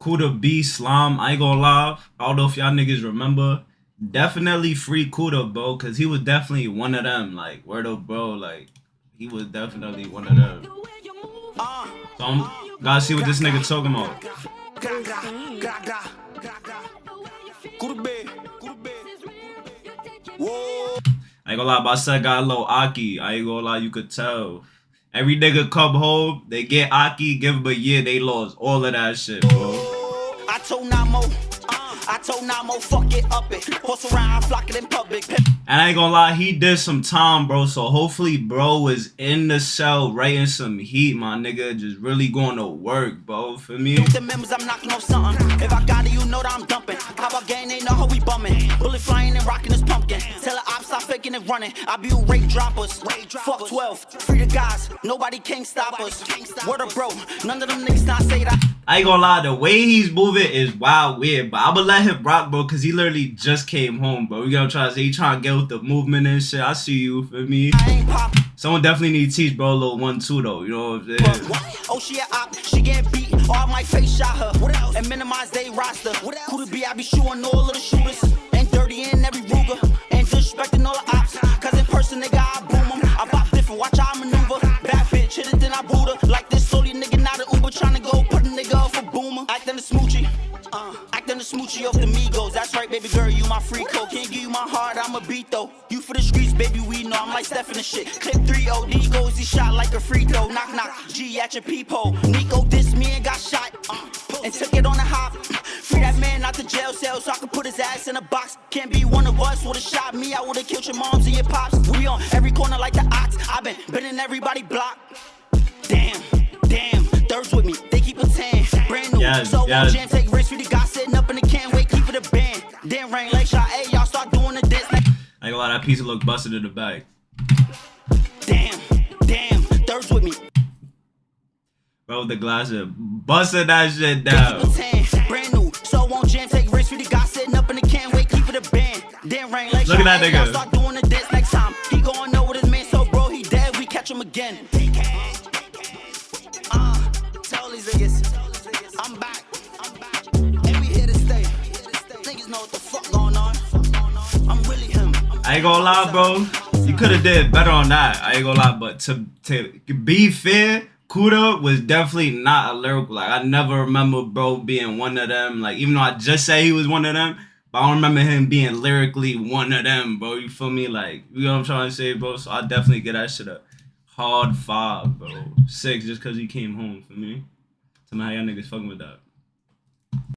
Kooda B Slime. I ain't gonna lie. I don't know if y'all niggas remember. Definitely free Kooda, bro, cause he was definitely one of them. Like, word up, bro. Like, he was definitely one of them. So I'm gotta see what this nigga talking about. I ain't gonna lie, but I said got a little Aki. I ain't gonna lie, you could tell. Every nigga come home, they get Aki, give him a year, they lost all of that shit, bro. I told Namo, fuck it up it. Horse around, flock it in public. And I ain't gonna lie, he did some time, bro. So hopefully, bro is in the cell writing some heat, my nigga. Just really going to work, bro. For me. The members, I'm knocking off something. If I got it, you know that I'm dumping. How about gang? They know how we bumming. Bullet flying and rocking this pumpkin. Tell the ops stop faking and running. I be with rate droppers. Fuck 12. Free the guys. Nobody can stop us. Word of bro. None of them niggas not say that. I ain't gonna lie, the way he's moving is wild weird, but I'ma let him rock, bro, cause he literally just came home, bro. You gonna try to say he trying to get with the movement and shit. I see you, for me. Someone definitely need to teach bro a little 1-2 though, you know what I'm saying? Oh, she a op, she getting beat, or I might face shot her. What else? And minimize they roster. What else? Who to be? I be shooting all of the shooters, and dirty in every Ruger, and disrespecting all the ops. Cause in person, nigga, I boom them. I bop different, watch how I maneuver. Bad bitch, hit it, then I boot her. Like this solely nigga, not an Uber, trying to go put a nigga up for boomer. Acting the smoochie. Acting the smoochie off the Migos. That's right, baby girl, you my free code. Can't give you my heart, I'm a beat though. You for the streets, baby, we know. I'm like Steph in the shit. Clip 3-0, D goes, he shot like a free throw. Knock, knock, G at your peephole. Nico dissed me and got shot, and took it on the hop. Free that man out the jail cell so I could put his ass in a box. Can't be one of us, would've shot me, I would've killed your moms and your pops. We on every corner like the ox. I've been in everybody block. Damn, thirst with me, they keep a 10. Brand new, so yes. Jam, take risks, we the guy sitting up in the can, wait, keep it a band. Then rain like shot, hey, y'all start doing the dance. Like I ain't gonna lie, that piece of look busted in the back. Damn, thirst with me. Bro, the glasses, busted that shit down. Brand new, so won't jam, take risks, we the guy sitting up in the can, wait, keep it a band. Then rain like look at that nigga. Start doing the dance next time. He going know what his man, so bro, he dead, we catch him again. Tell these niggas, I'm back, and we here to stay. Niggas know what the fuck going on. I'm really him. I ain't gonna lie, bro. You could have did better on that. I ain't gonna lie, but to be fair, Kooda was definitely not a lyrical. Like I never remember bro being one of them. Like even though I just said he was one of them, but I don't remember him being lyrically one of them, bro. You feel me? Like you know what I'm trying to say, bro. So I definitely get that shit a hard 5, bro. 6 just cause he came home for me. Tell me how y'all niggas fucking with that.